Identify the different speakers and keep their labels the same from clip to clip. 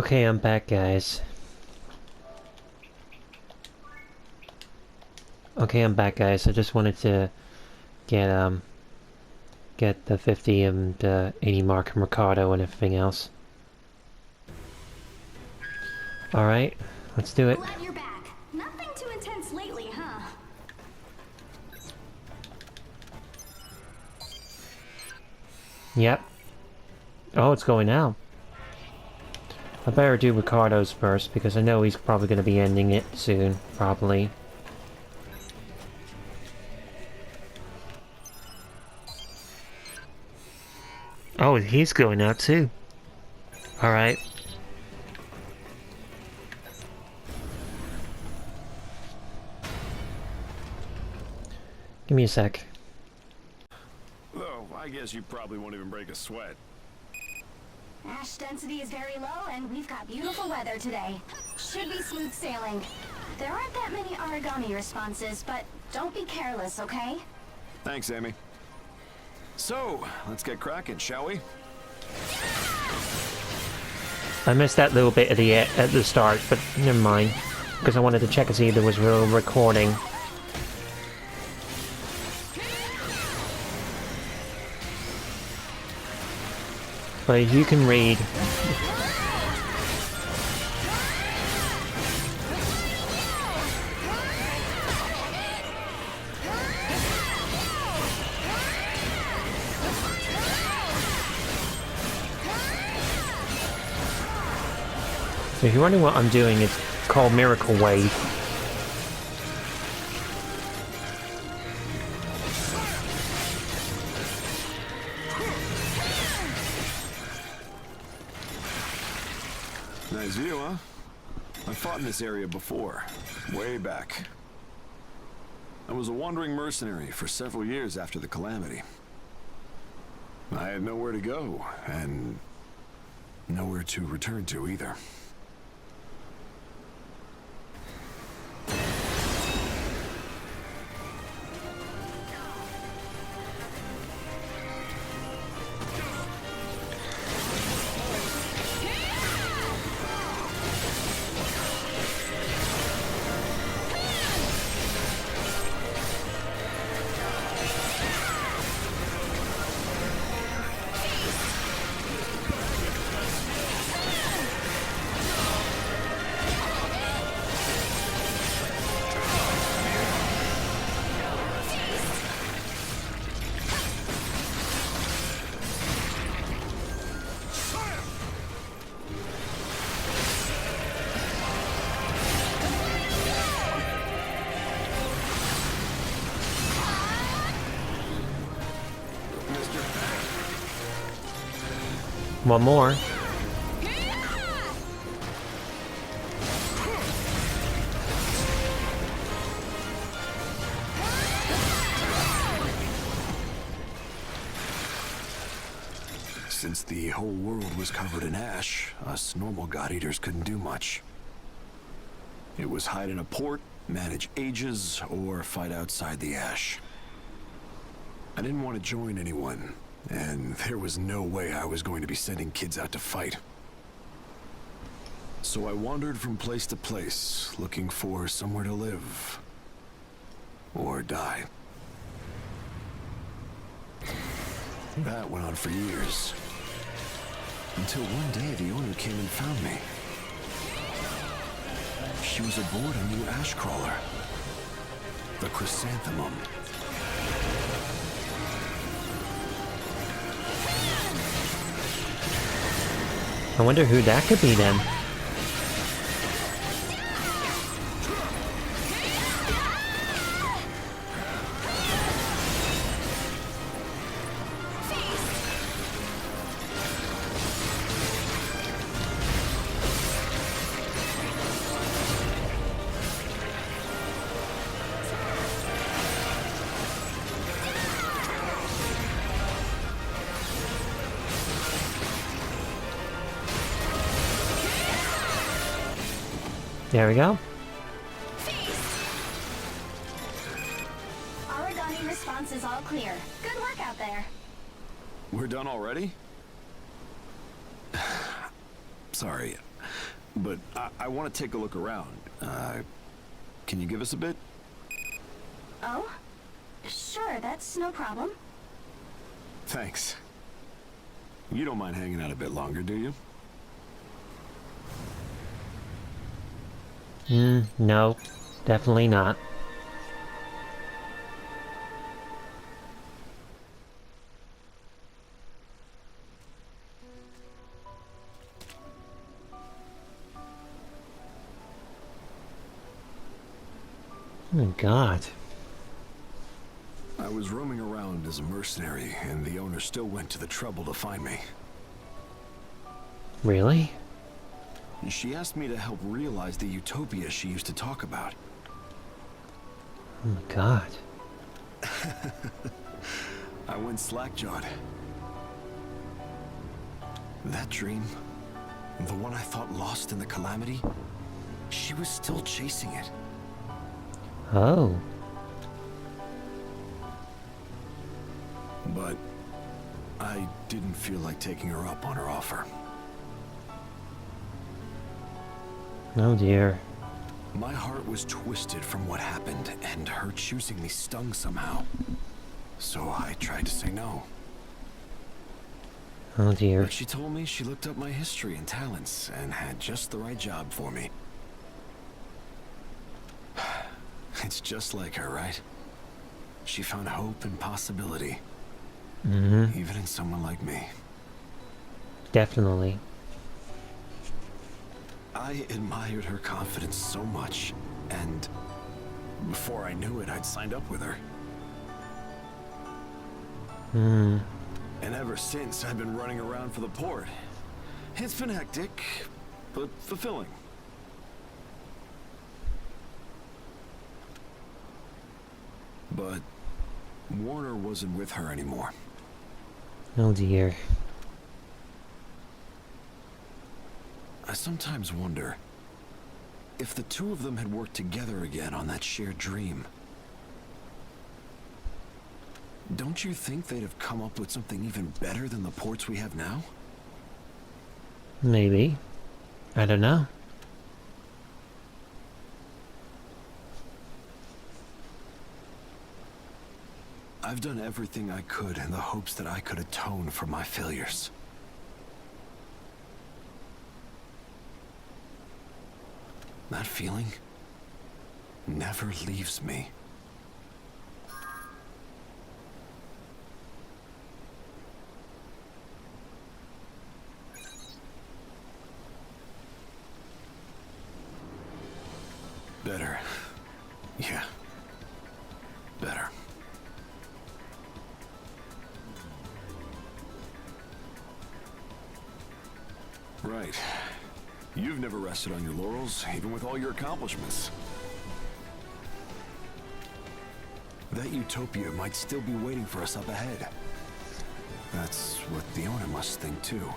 Speaker 1: Okay, I'm back, guys. I just wanted to get the 50 and 80 mark from Ricardo and everything else. Alright, let's do it.
Speaker 2: Glad you're back. Nothing too intense lately, huh?
Speaker 1: Yep. Oh, it's going now. I better do Ricardo's first, because I know he's probably going to be ending it soon, probably. Oh, he's going out too. Alright. Give me a sec.
Speaker 3: Oh, I guess you probably won't even break a sweat.
Speaker 2: Ash density is very low, and we've got beautiful weather today. Should be smooth sailing. There aren't that many origami responses, but don't be careless, okay?
Speaker 3: Thanks, Amy. So, let's get cracking, shall we?
Speaker 1: I missed that little bit at the start, but never mind. Because I wanted to check and see if there was real recording. But you can read. So if you're wondering what I'm doing, it's called Miracle Wave.
Speaker 3: Nice view, huh? I fought in this area before, way back. I was a wandering mercenary for several years after the calamity. I had nowhere to go, and nowhere to return to either.
Speaker 1: One more.
Speaker 3: Since the whole world was covered in ash, us normal God-Eaters couldn't do much. It was hide in a port, manage ages, or fight outside the ash. I didn't want to join anyone, and there was no way I was going to be sending kids out to fight. So I wandered from place to place, looking for somewhere to live. Or die. That went on for years. Until one day the owner came and found me. She was aboard a new ash crawler. The Chrysanthemum.
Speaker 1: I wonder who that could be then. There we go.
Speaker 2: Origami response is all clear. Good work out there.
Speaker 3: We're done already? Sorry, but I want to take a look around. Can you give us a bit?
Speaker 2: Oh? Sure, that's no problem.
Speaker 3: Thanks. You don't mind hanging out a bit longer, do you?
Speaker 1: No. Definitely not. Oh my god.
Speaker 3: I was roaming around as a mercenary, and the owner still went to the trouble to find me.
Speaker 1: Really?
Speaker 3: She asked me to help realize the utopia she used to talk about.
Speaker 1: Oh my god.
Speaker 3: I went slack-jawed. That dream, the one I thought lost in the calamity, she was still chasing it.
Speaker 1: Oh.
Speaker 3: But I didn't feel like taking her up on her offer.
Speaker 1: Oh dear.
Speaker 3: My heart was twisted from what happened, and her choosing me stung somehow. So I tried to say no.
Speaker 1: Oh dear.
Speaker 3: But she told me she looked up my history and talents and had just the right job for me. It's just like her, right? She found hope and possibility. Even in someone like me.
Speaker 1: Definitely.
Speaker 3: I admired her confidence so much, and before I knew it, I'd signed up with her. And ever since, I've been running around for the port. It's been hectic, but fulfilling. But Warner wasn't with her anymore.
Speaker 1: Oh dear.
Speaker 3: I sometimes wonder if the two of them had worked together again on that shared dream. Don't you think they'd have come up with something even better than the ports we have now?
Speaker 1: Maybe. I don't know.
Speaker 3: I've done everything I could in the hopes that I could atone for my failures. That feeling never leaves me. Better. Yeah. Better. Right. You've never rested on your laurels, even with all your accomplishments. That utopia might still be waiting for us up ahead. That's what the owner must think too.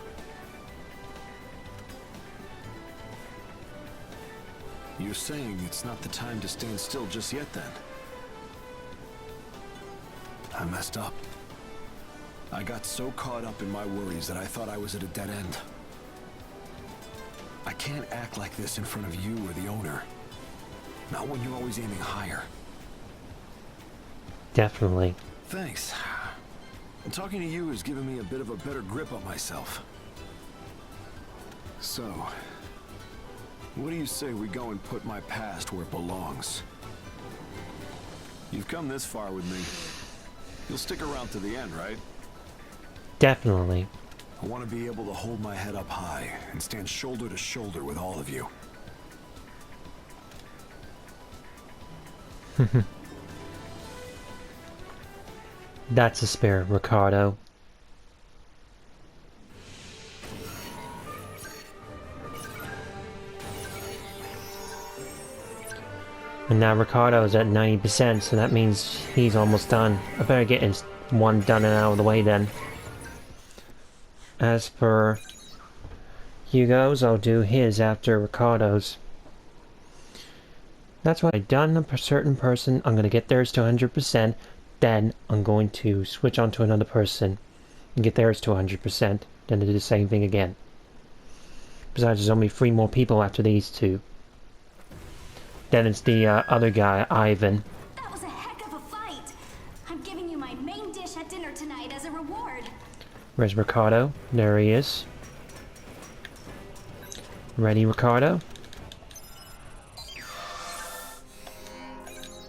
Speaker 3: You're saying it's not the time to stand still just yet, then? I messed up. I got so caught up in my worries that I thought I was at a dead end. I can't act like this in front of you or the owner. Not when you're always aiming higher.
Speaker 1: Definitely.
Speaker 3: Thanks. Talking to you has given me a bit of a better grip on myself. So, what do you say we go and put my past where it belongs? You've come this far with me. You'll stick around to the end, right?
Speaker 1: Definitely.
Speaker 3: I want to be able to hold my head up high and stand shoulder to shoulder with all of you.
Speaker 1: That's a spirit, Ricardo. And now Ricardo's at 90%, so that means he's almost done. I better get his one done and out of the way then. As for Hugo's, I'll do his after Ricardo's. That's what I've done a certain person. I'm going to get theirs to 100%. Then I'm going to switch on to another person and get theirs to 100%. Then do the same thing again. Besides, there's only 3 more people after these 2. Then it's the other guy, Ivan.
Speaker 2: That was a heck of a fight. I'm giving you my main dish at dinner tonight as a reward.
Speaker 1: Where's Ricardo? There he is. Ready, Ricardo?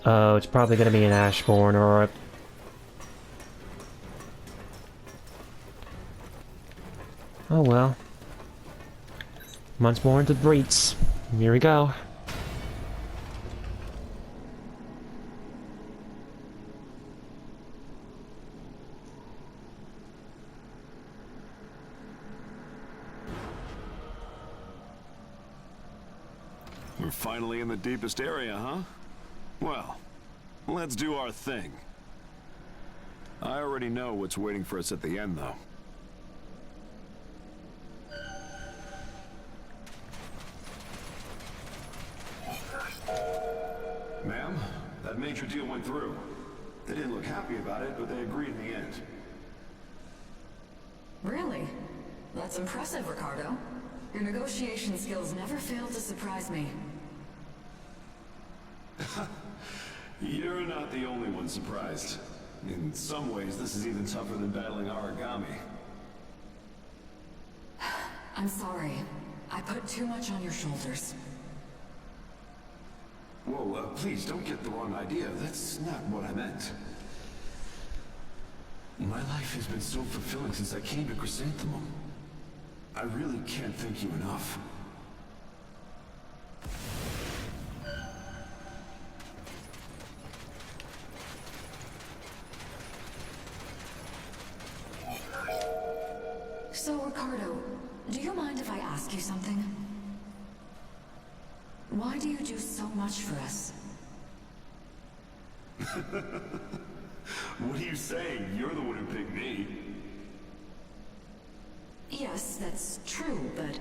Speaker 1: Oh, it's probably gonna be an Ashbourne or a... Oh well. Once more into the breach. Here we go.
Speaker 3: We're finally in the deepest area, huh? Well, let's do our thing. I already know what's waiting for us at the end, though. Ma'am, that major deal went through. They didn't look happy about it, but they agreed in the end.
Speaker 4: Really? That's impressive, Ricardo. Your negotiation skills never fail to surprise me.
Speaker 3: You're not the only one surprised. In some ways, this is even tougher than battling origami.
Speaker 4: I'm sorry. I put too much on your shoulders.
Speaker 3: Whoa, please don't get the wrong idea. That's not what I meant. My life has been so fulfilling since I came to Chrysanthemum. I really can't thank you enough.
Speaker 4: So, Ricardo, do you mind if I ask you something? Why do you do so much for us?
Speaker 3: What are you saying? You're the one who picked me.
Speaker 4: Yes, that's true, but...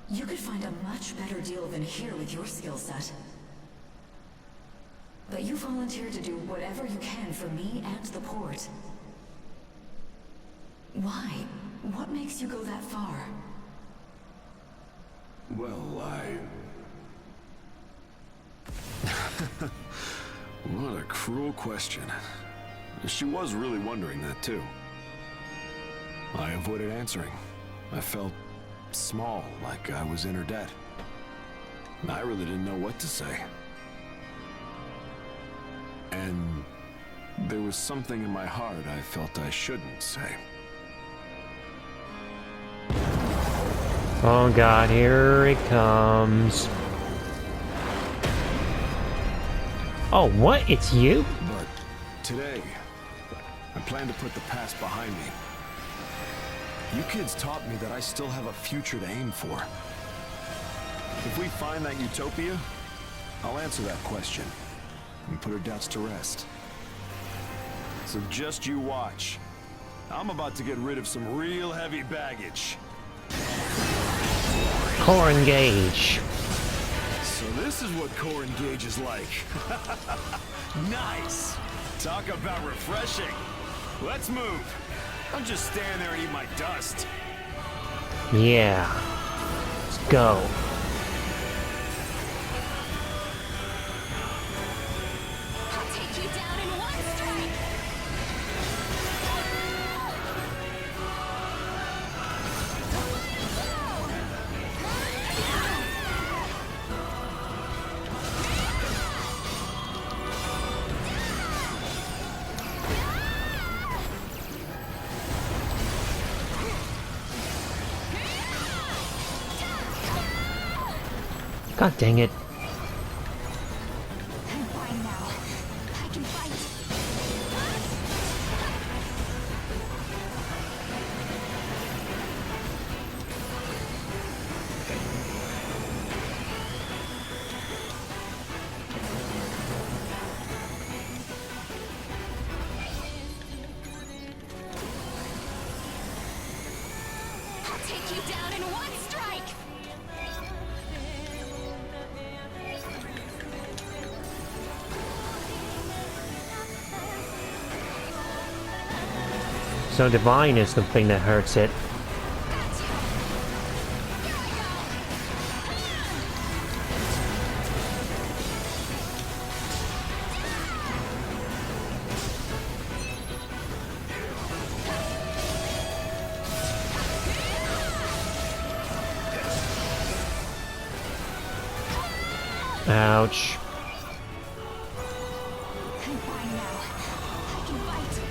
Speaker 4: you could find a much better deal than here with your skill set. But you volunteered to do whatever you can for me and the port. Why? What makes you go that far?
Speaker 3: Well, What a cruel question. She was really wondering that, too. I avoided answering. I felt small, like I was in her debt. I really didn't know what to say. And there was something in my heart I felt I shouldn't say.
Speaker 1: Oh god, here it comes. Oh, what? It's you?
Speaker 3: But today, I plan to put the past behind me. You kids taught me that I still have a future to aim for. If we find that utopia, I'll answer that question and put her doubts to rest. So just you watch. I'm about to get rid of some real heavy baggage.
Speaker 1: Core engage.
Speaker 3: So this is what core engage is like. Nice. Talk about refreshing. Let's move. Don't just stand there and eat my dust.
Speaker 1: Yeah. Let's go.
Speaker 2: I'll take you down in one strike.
Speaker 1: God dang it.
Speaker 2: I'm fine now. I can fight. I'll take you down in one strike.
Speaker 1: So divine is the thing that hurts it.
Speaker 2: Gotcha.
Speaker 1: Ouch.
Speaker 2: I'm fine now. I can fight.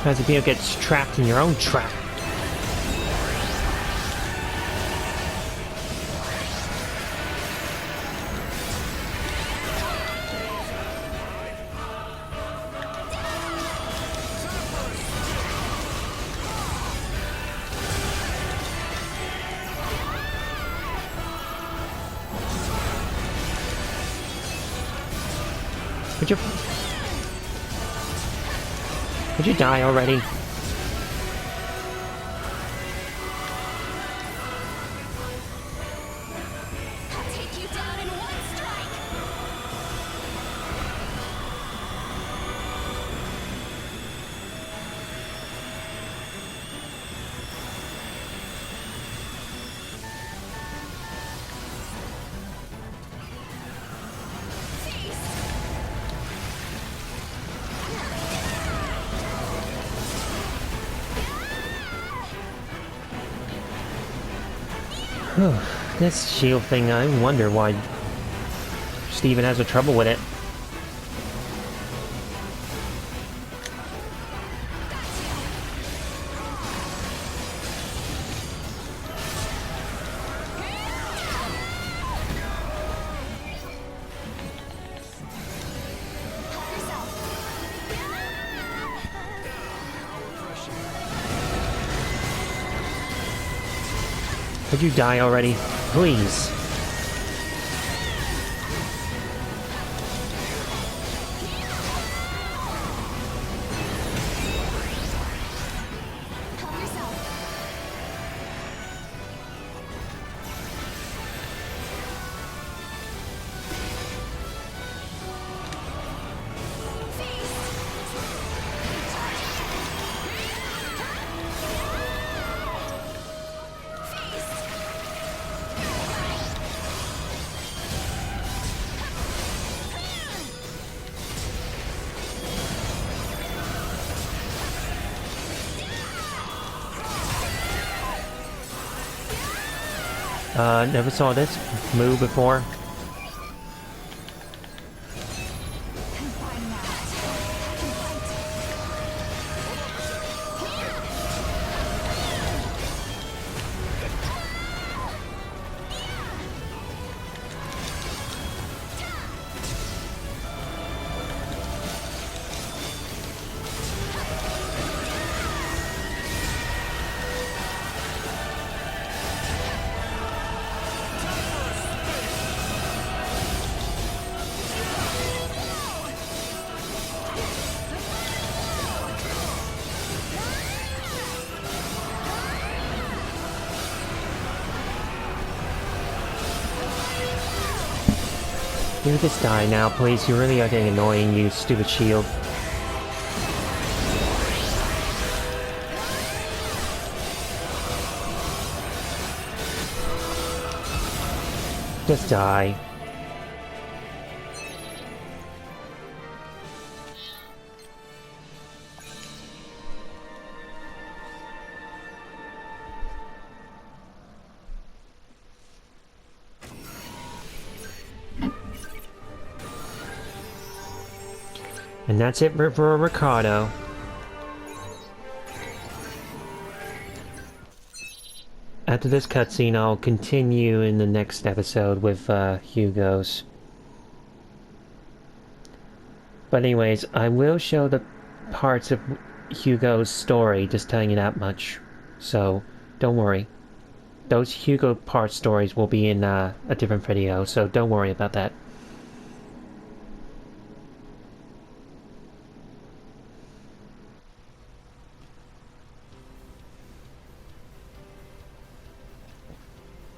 Speaker 1: As if you get trapped in your own trap. Would you die already?
Speaker 2: I'll take you down in one strike.
Speaker 1: This shield thing, I wonder why Steven has a trouble with it. Could you die already? Please. Never saw this move before. You just die now, please. You really are getting annoying, you stupid shield. Just die. And that's it for Ricardo. After this cutscene, I'll continue in the next episode with Hugo's. But anyways, I will show the parts of Hugo's story, just telling you that much. So, don't worry. Those Hugo part stories will be in a different video, so don't worry about that.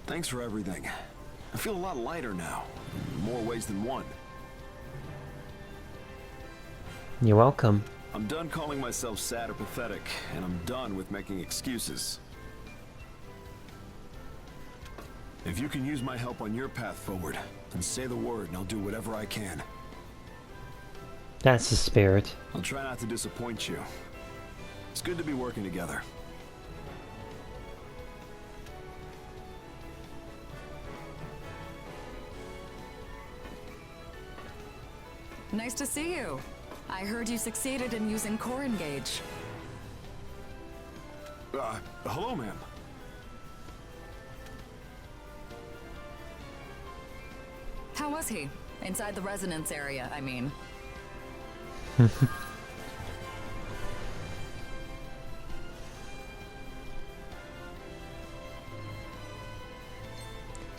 Speaker 3: Thanks for everything. I feel a lot lighter now, in more ways than one.
Speaker 1: You're welcome.
Speaker 3: I'm done calling myself sad or pathetic, and I'm done with making excuses. If you can use my help on your path forward, then say the word and I'll do whatever I can.
Speaker 1: That's the spirit.
Speaker 3: I'll try not to disappoint you. It's good to be working together.
Speaker 4: Nice to see you. I heard you succeeded in using core engage.
Speaker 3: Hello, ma'am.
Speaker 4: How was he? Inside the resonance area, I mean.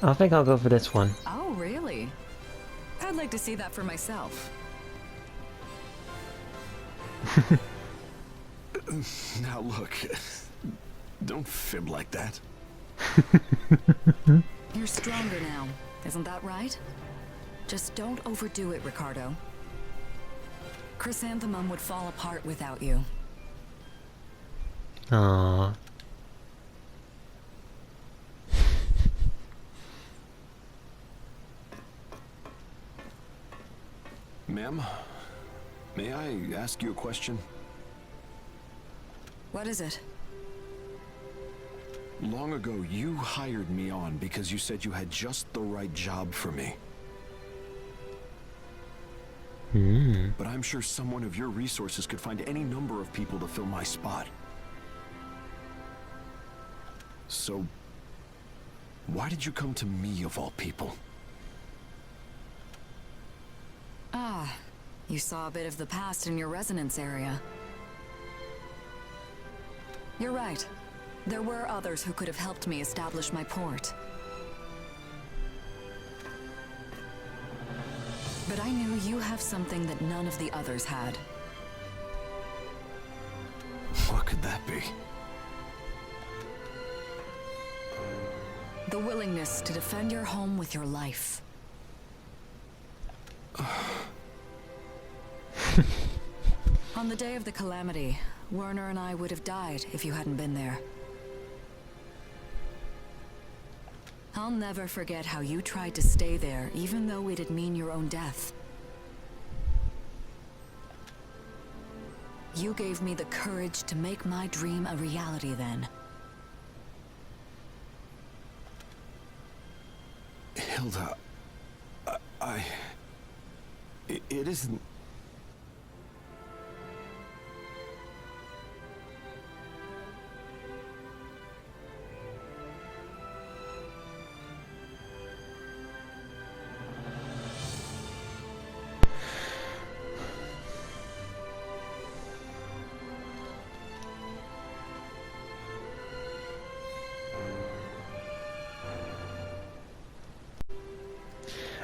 Speaker 1: I think I'll go for this one.
Speaker 4: Oh, really? I'd like to see that for myself.
Speaker 3: Now look, don't fib like that.
Speaker 4: You're stronger now, isn't that right? Just don't overdo it, Ricardo. Chrysanthemum would fall apart without you.
Speaker 1: Aww.
Speaker 3: Ma'am, may I ask you a question?
Speaker 4: What is it?
Speaker 3: Long ago, you hired me on because you said you had just the right job for me. But I'm sure someone of your resources could find any number of people to fill my spot. So, why did you come to me of all people?
Speaker 4: Ah, you saw a bit of the past in your resonance area. You're right. There were others who could have helped me establish my port. But I knew you have something that none of the others had.
Speaker 3: What could that be?
Speaker 4: The willingness to defend your home with your life. On the day of the calamity, Werner and I would have died if you hadn't been there. I'll never forget how you tried to stay there, even though it'd mean your own death. You gave me the courage to make my dream a reality then.
Speaker 3: Hilda, it isn't...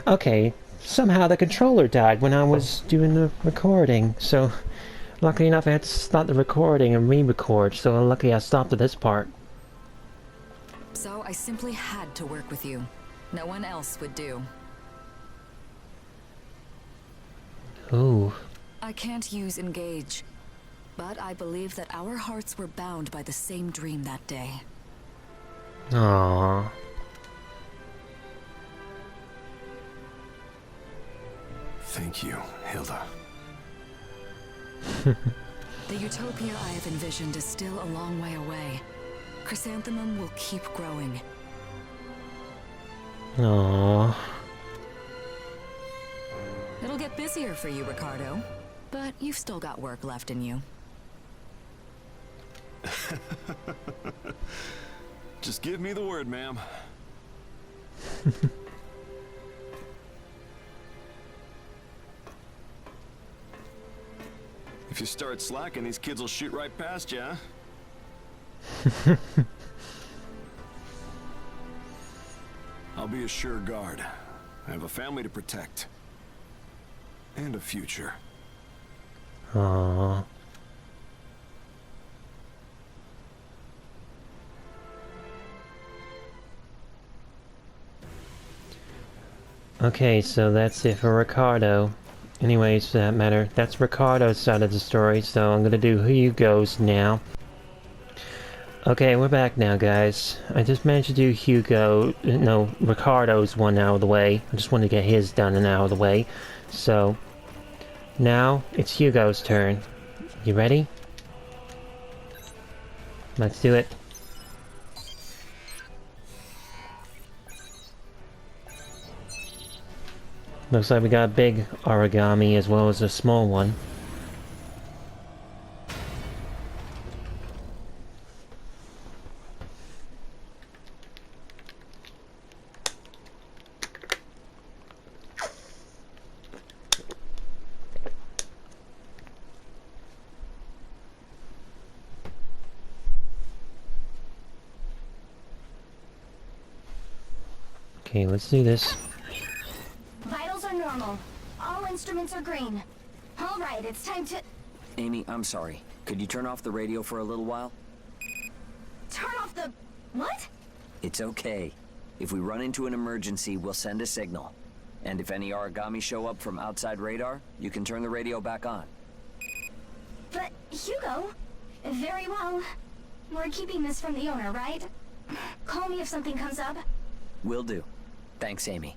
Speaker 1: Okay, somehow the controller died when I was doing the recording, so luckily enough I had to stop the recording and re-record, so luckily I stopped at this part.
Speaker 4: So I simply had to work with you. No one else would do.
Speaker 1: Ooh.
Speaker 4: I can't use engage, but I believe that our hearts were bound by the same dream that day.
Speaker 1: Aww.
Speaker 3: Thank you, Hilda.
Speaker 4: The utopia I have envisioned is still a long way away. Chrysanthemum will keep growing.
Speaker 1: Aww.
Speaker 4: It'll get busier for you, Ricardo. But you've still got work left in you.
Speaker 3: Just give me the word, ma'am. If you start slacking, these kids will shoot right past you, huh? I'll be a sure guard. I have a family to protect. And a future.
Speaker 1: Aww. Okay, so that's it for Ricardo. Anyways, for that matter, that's Ricardo's side of the story, so I'm gonna do Hugo's now. Okay, we're back now, guys. I just managed to do Ricardo's one out of the way. I just wanted to get his done and out of the way. So, now it's Hugo's turn. You ready? Let's do it. Looks like we got a big origami as well as a small one. Okay, let's do this.
Speaker 2: Vitals are normal. All instruments are green. All right, it's time to...
Speaker 5: Amy, I'm sorry. Could you turn off the radio for a little while?
Speaker 2: Turn off the... What?
Speaker 5: It's okay. If we run into an emergency, we'll send a signal. And if any origami show up from outside radar, you can turn the radio back on.
Speaker 2: But, Hugo... Very well. We're keeping this from the owner, right? Call me if something comes up.
Speaker 5: Will do. Thanks, Amy.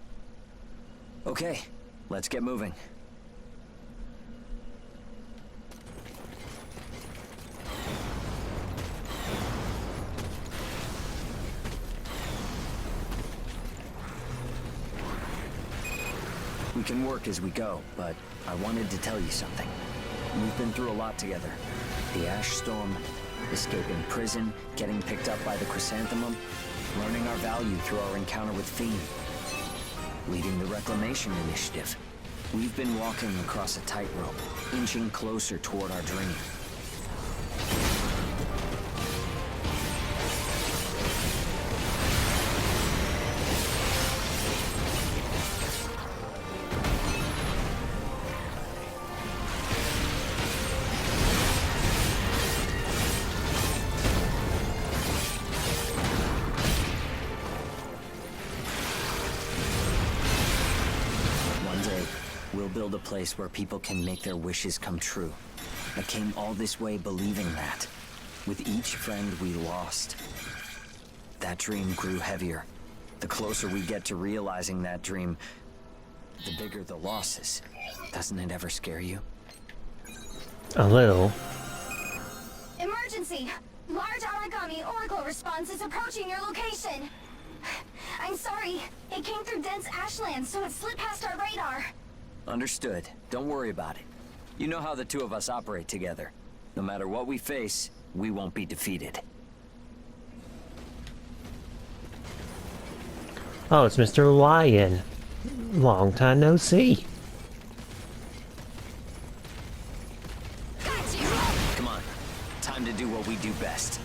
Speaker 5: Okay, let's get moving. We can work as we go, but I wanted to tell you something. We've been through a lot together. The Ash Storm, escaping prison, getting picked up by the Chrysanthemum, learning our value through our encounter with Fiend, leading the Reclamation Initiative. We've been walking across a tightrope, inching closer toward our dream. We'll build a place where people can make their wishes come true. I came all this way believing that. With each friend we lost, that dream grew heavier. The closer we get to realizing that dream, the bigger the losses. Doesn't it ever scare you?
Speaker 1: A little.
Speaker 2: Emergency! Large origami oracle response is approaching your location. I'm sorry. It came through dense ashland, so it slipped past our radar.
Speaker 5: Understood. Don't worry about it. You know how the two of us operate together. No matter what we face, we won't be defeated.
Speaker 1: Oh, it's Mr. Lion. Long time no see.
Speaker 5: Come on. Time to do what we do best.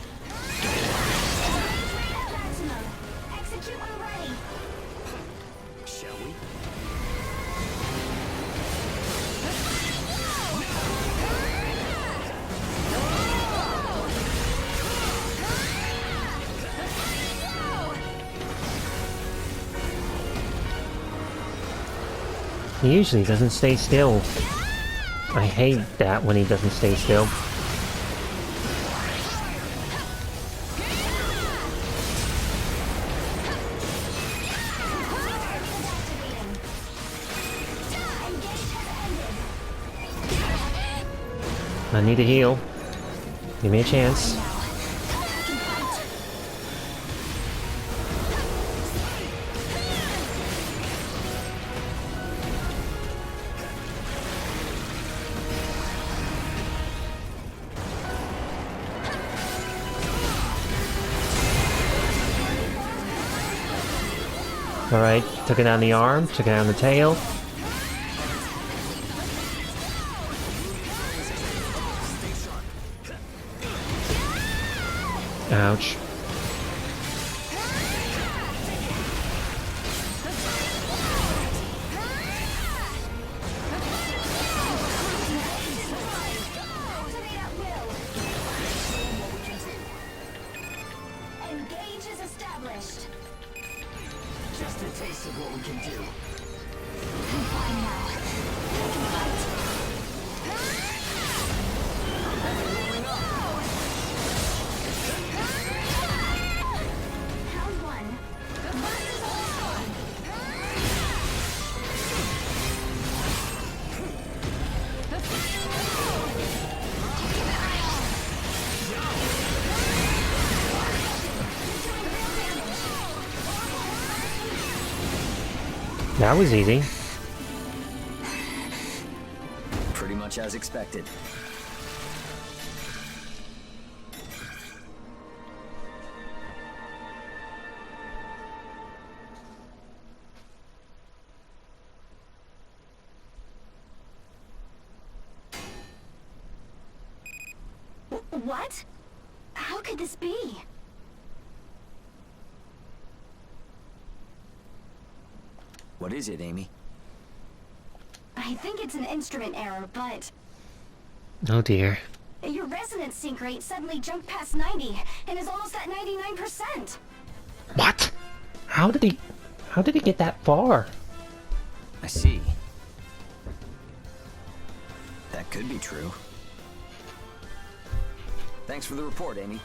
Speaker 2: Execute when ready.
Speaker 5: Shall we?
Speaker 1: He usually doesn't stay still. I hate that when he doesn't stay still. I need to heal. Give me a chance. Alright, took it down the arm, took it down the tail. Ouch.
Speaker 2: Engage is established.
Speaker 5: Just a taste of what we can do.
Speaker 2: I'm fine now. I can fight. Round one. Versus all.
Speaker 1: That was easy.
Speaker 5: Pretty much as expected.
Speaker 2: What? How could this be?
Speaker 5: What is it, Amy?
Speaker 2: I think it's an instrument error, but
Speaker 1: Oh dear.
Speaker 2: your resonance sync rate suddenly jumped past 90 and is almost at 99%.
Speaker 1: What? How did he get that far?
Speaker 5: I see. That could be true. Thanks for the report, Amy.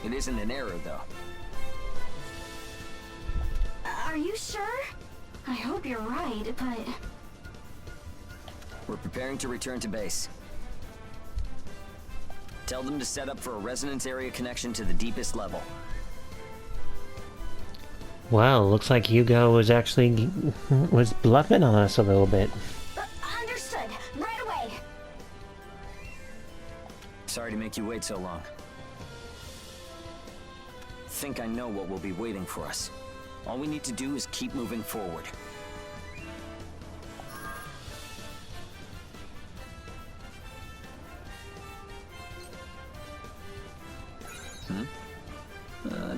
Speaker 5: It isn't an error, though.
Speaker 2: Are you sure? I hope you're right, but
Speaker 5: We're preparing to return to base. Tell them to set up for a resonance area connection to the deepest level.
Speaker 1: Well, looks like Hugo was actually was bluffing on us a little bit.
Speaker 2: understood. Right away.
Speaker 5: Sorry to make you wait so long. Think I know what will be waiting for us. All we need to do is keep moving forward.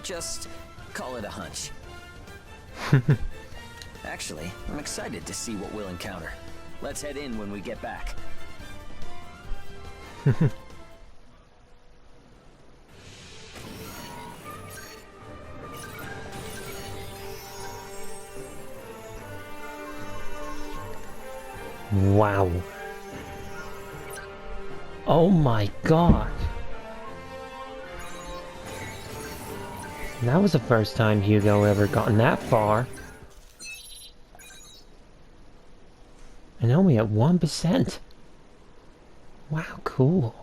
Speaker 5: Just call it a hunch. Actually, I'm excited to see what we'll encounter. Let's head in when we get back.
Speaker 1: Wow. Oh my god. That was the first time Hugo ever gotten that far. And only at 1%. Wow, cool.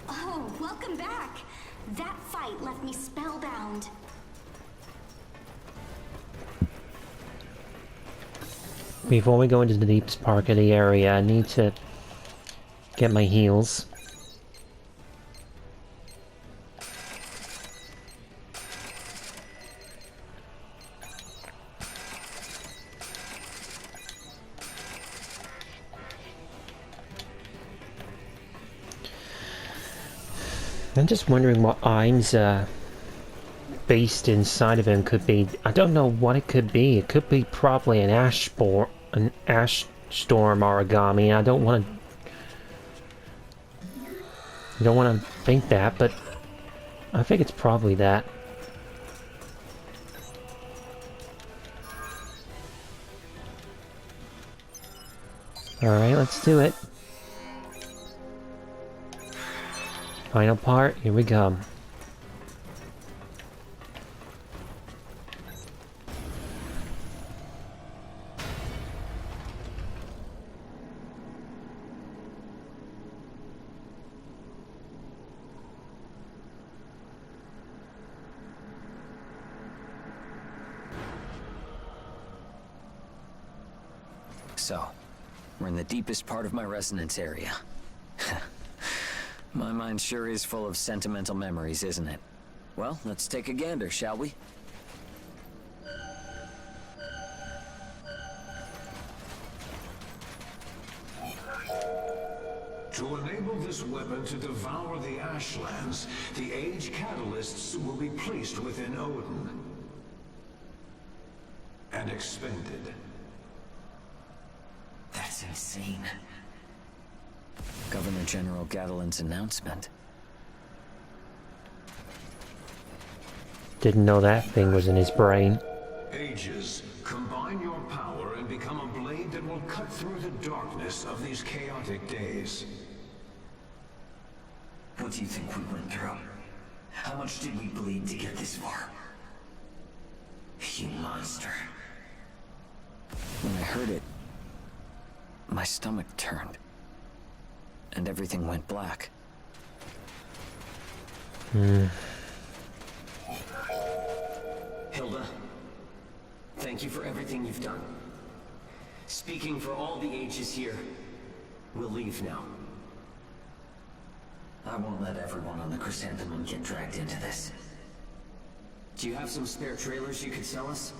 Speaker 2: Oh, welcome back. That fight left me spellbound.
Speaker 1: Before we go into the deepest part of the area, I need to get my heals. I'm just wondering what Aim's beast inside of him could be. I don't know what it could be. It could be probably an ash storm origami. I don't want to think that, but I think it's probably that. Alright, let's do it. Final part, here we come.
Speaker 5: So, we're in the deepest part of my resonance area. My mind sure is full of sentimental memories, isn't it? Well, let's take a gander, shall we?
Speaker 6: To enable this weapon to devour the Ashlands, the Age Catalysts will be placed within Odin and expended.
Speaker 5: That's insane. Governor General Gatlin's announcement.
Speaker 1: Didn't know that thing was in his brain.
Speaker 6: Ages, combine your power and become a blade that will cut through the darkness of these chaotic days.
Speaker 7: What do you think we went through? How much did we bleed to get this far? You monster.
Speaker 5: When I heard it, my stomach turned. And everything went black.
Speaker 7: Hilda, thank you for everything you've done. Speaking for all the ages here, we'll leave now. I won't let everyone on the Chrysanthemum get dragged into this. Do you have some spare trailers you could sell us?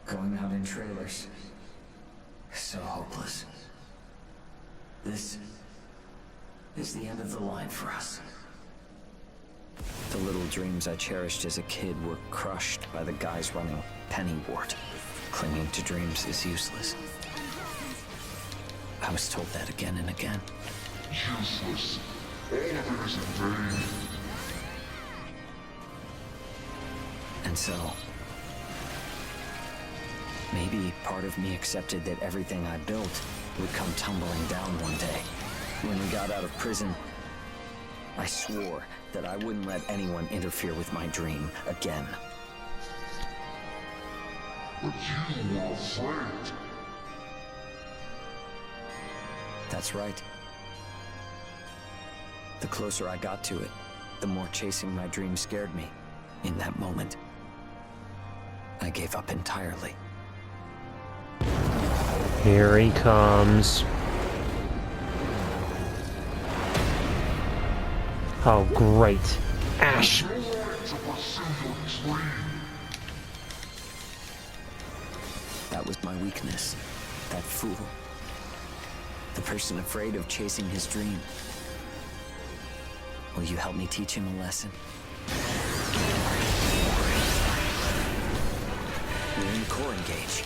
Speaker 7: Going out in trailers. So hopeless. This is the end of the line for us.
Speaker 5: The little dreams I cherished as a kid were crushed by the guys running Pennywort. Clinging to dreams is useless. I was told that again and again.
Speaker 8: Useless. All of it is in vain.
Speaker 5: And so, maybe part of me accepted that everything I built would come tumbling down one day. When we got out of prison, I swore that I wouldn't let anyone interfere with my dream again.
Speaker 8: But you were afraid.
Speaker 5: That's right. The closer I got to it, the more chasing my dream scared me. In that moment, I gave up entirely.
Speaker 1: Here he comes. Oh, great. Ash!
Speaker 8: No right to pursue your dream.
Speaker 5: That was my weakness. That fool. The person afraid of chasing his dream. Will you help me teach him a lesson? We're in core engage.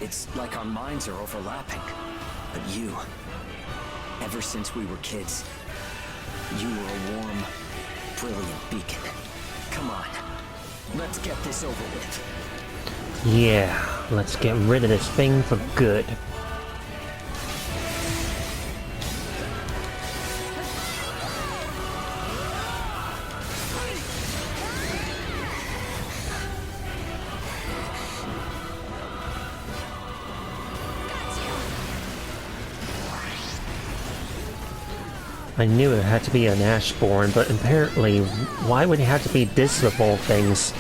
Speaker 5: It's like our minds are overlapping. But you, ever since we were kids, you were a warm, brilliant beacon. Come on, let's get this over with.
Speaker 1: Yeah, let's get rid of this thing for good. I knew it had to be an Ashborn, but apparently, why would it have to be this of all things?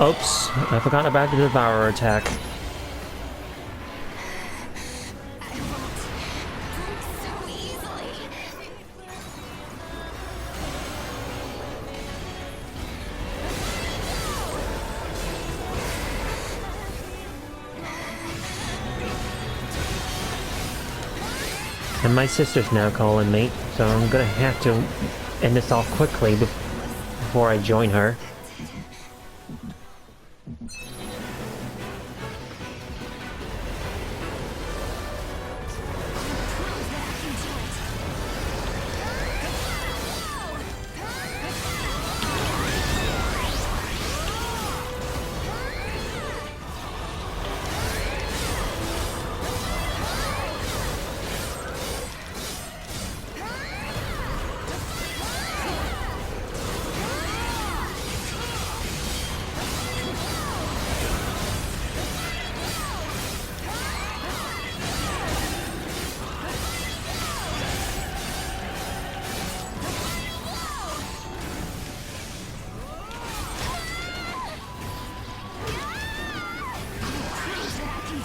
Speaker 1: Oops, I forgot about the Devourer attack. And my sister's now calling me, so I'm gonna have to end this off quickly before I join her.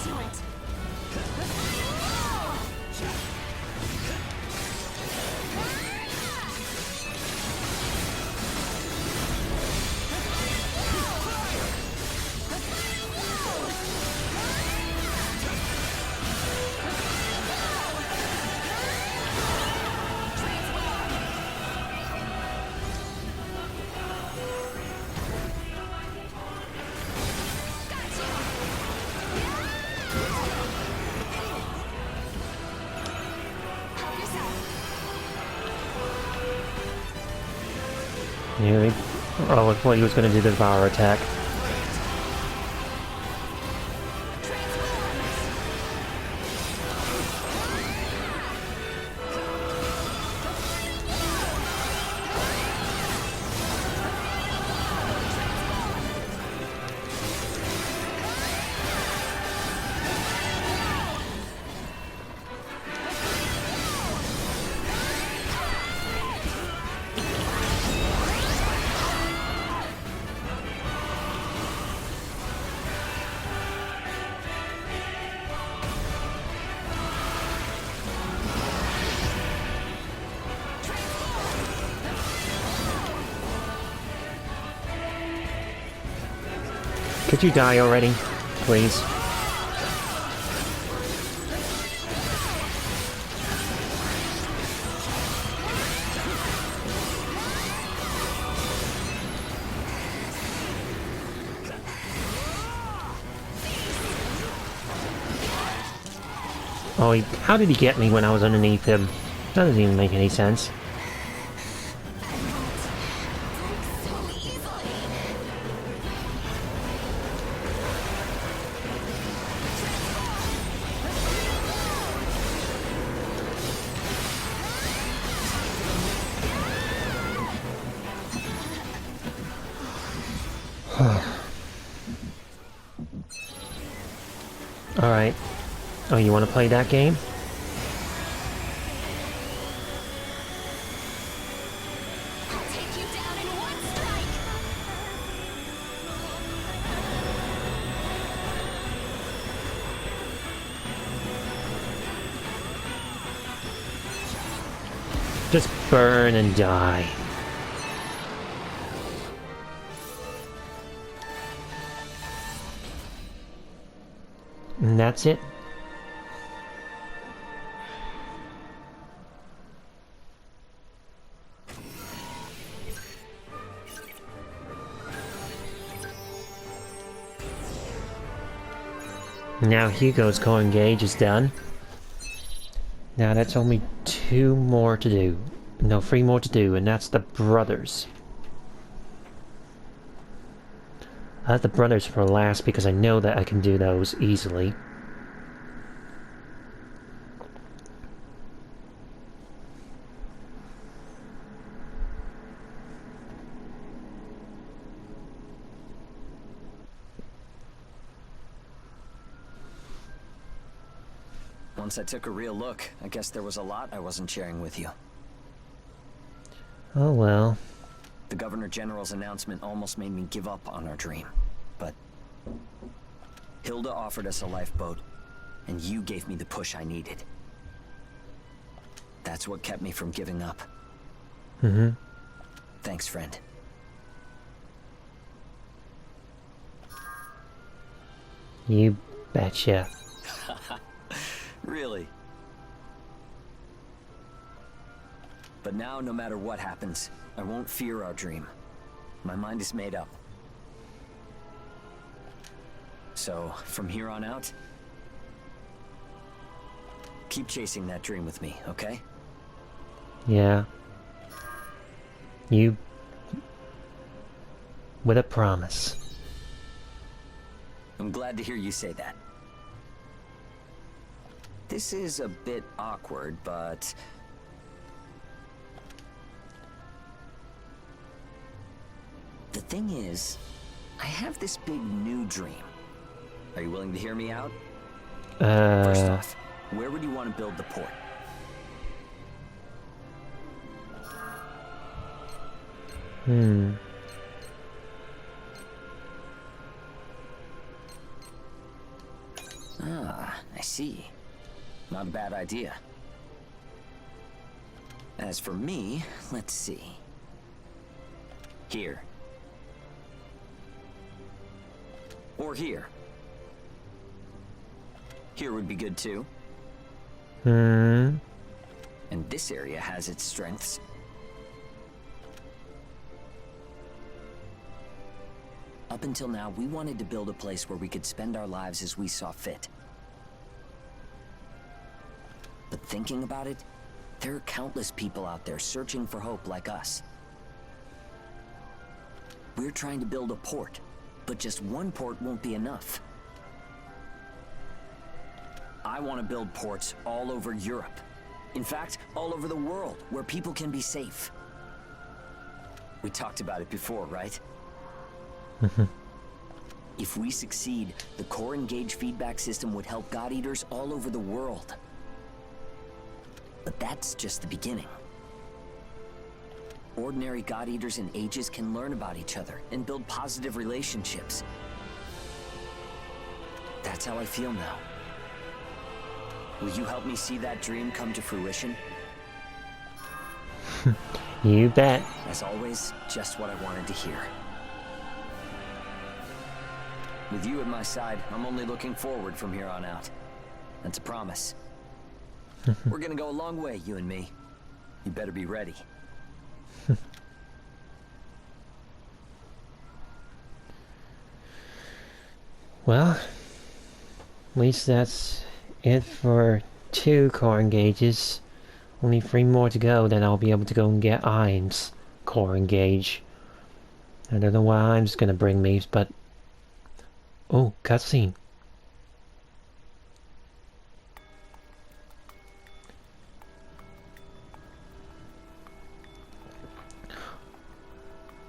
Speaker 2: to it.
Speaker 1: Yeah, oh, I thought he was going to do the Devour attack. Could you die already, please? Oh, how did he get me when I was underneath him? That doesn't even make any sense. Alright. Oh, you want to play that game?
Speaker 2: I'll take you down in one strike.
Speaker 1: Just burn and die. And that's it. Now Hugo's co-engage is done. Now that's only 2 more to do. No, 3 more to do, and that's the brothers. I have the brothers for last because I know that I can do those easily.
Speaker 5: Once I took a real look, I guess there was a lot I wasn't sharing with you.
Speaker 1: Oh well.
Speaker 5: The Governor General's announcement almost made me give up on our dream. But Hilda offered us a lifeboat, and you gave me the push I needed. That's what kept me from giving up.
Speaker 1: Mm-hmm.
Speaker 5: Thanks, friend.
Speaker 1: You betcha.
Speaker 5: Really? But now, no matter what happens, I won't fear our dream. My mind is made up. So, from here on out, keep chasing that dream with me, okay?
Speaker 1: Yeah. You... with a promise.
Speaker 5: I'm glad to hear you say that. This is a bit awkward, but... the thing is, I have this big new dream. Are you willing to hear me out? First off, where would you want to build the port? Ah, I see. Not a bad idea. As for me, let's see. Here. Or here. Here would be good too.
Speaker 1: Hmm.
Speaker 5: And this area has its strengths. Up until now, we wanted to build a place where we could spend our lives as we saw fit. But thinking about it, there are countless people out there searching for hope like us. We're trying to build a port, but just one port won't be enough. I want to build ports all over Europe. In fact, all over the world, where people can be safe. We talked about it before, right? If we succeed, the core engage feedback system would help God Eaters all over the world. But that's just the beginning. Ordinary God Eaters and Ages can learn about each other and build positive relationships. That's how I feel now. Will you help me see that dream come to fruition?
Speaker 1: You bet.
Speaker 5: As always, just what I wanted to hear. With you at my side, I'm only looking forward from here on out. That's a promise. We're gonna go a long way, you and me. You better be ready.
Speaker 1: Well, at least that's it for 2 core engages. Only 3 more to go, then I'll be able to go and get Imes core engage. I don't know what Imes gonna bring me, but... Oh, cutscene.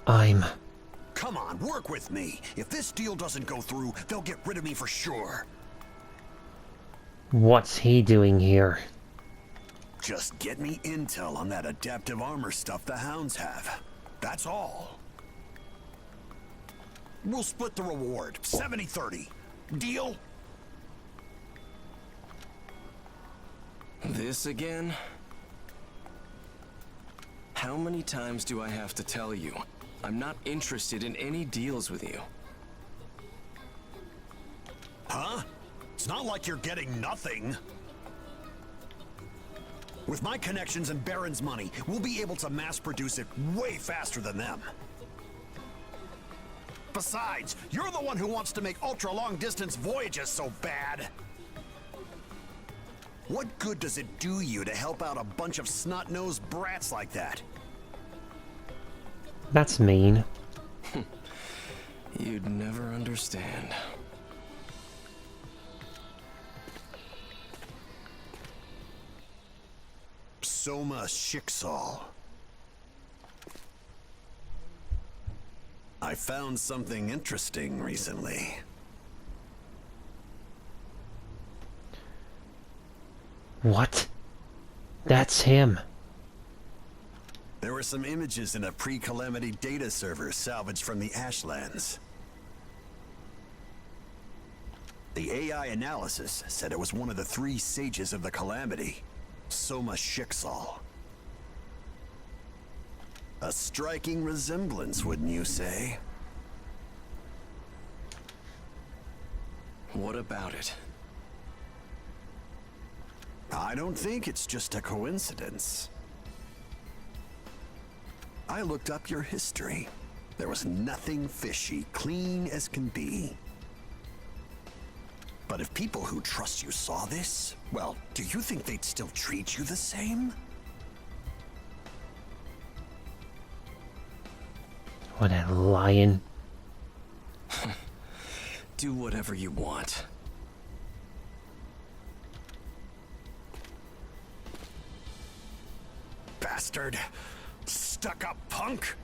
Speaker 1: I'm...
Speaker 3: Come on, work with me. If this deal doesn't go through, they'll get rid of me for sure.
Speaker 1: What's he doing here?
Speaker 3: Just get me intel on that adaptive armor stuff the Hounds have. That's all. We'll split the reward, 70-30. Deal?
Speaker 9: This again? How many times do I have to tell you? I'm not interested in any deals with you.
Speaker 3: Huh? It's not like you're getting nothing. With my connections and Baron's money, we'll be able to mass produce it way faster than them. Besides, you're the one who wants to make ultra-long distance voyages so bad. What good does it do you to help out a bunch of snot-nosed brats like that?
Speaker 1: That's mean.
Speaker 9: You'd never understand.
Speaker 3: Soma Schicksal. I found something interesting recently.
Speaker 1: What? That's him.
Speaker 3: There were some images in a pre-calamity data server salvaged from the Ashlands. The AI analysis said it was one of the 3 sages of the calamity, Soma Schicksal. A striking resemblance, wouldn't you say?
Speaker 9: What about it?
Speaker 3: I don't think it's just a coincidence. I looked up your history. There was nothing fishy, clean as can be. But if people who trust you saw this, well, do you think they'd still treat you the same?
Speaker 1: What a lion.
Speaker 9: Do whatever you want.
Speaker 3: Bastard. Stuck-up punk.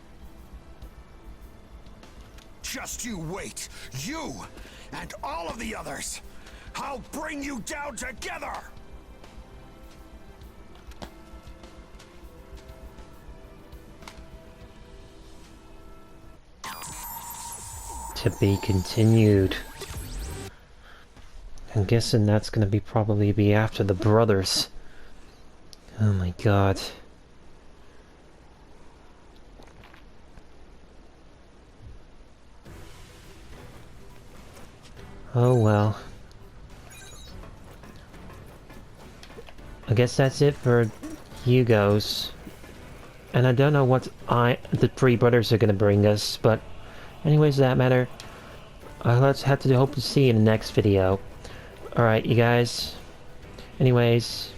Speaker 3: Just you wait. You and all of the others. I'll bring you down together!
Speaker 1: To be continued. I'm guessing that's gonna be probably be after the brothers. Oh my god. Oh well. I guess that's it for Hugo's. And I don't know what the three brothers are gonna bring us, but anyways, that matter. Let's have to hope to see you in the next video. Alright, you guys. Anyways,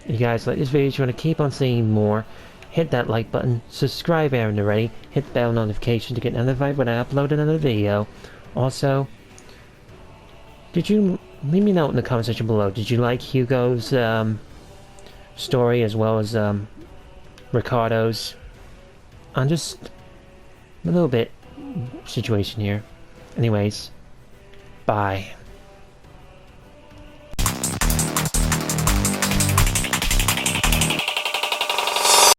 Speaker 1: you guys like this video, if you want to keep on seeing more, hit that like button, subscribe if you haven't already, hit the bell notification to get notified when I upload another video. Also, leave me a note in the comment section below, did you like Hugo's story as well as Ricardo's? I'm just a little bit situation here. Anyways, bye.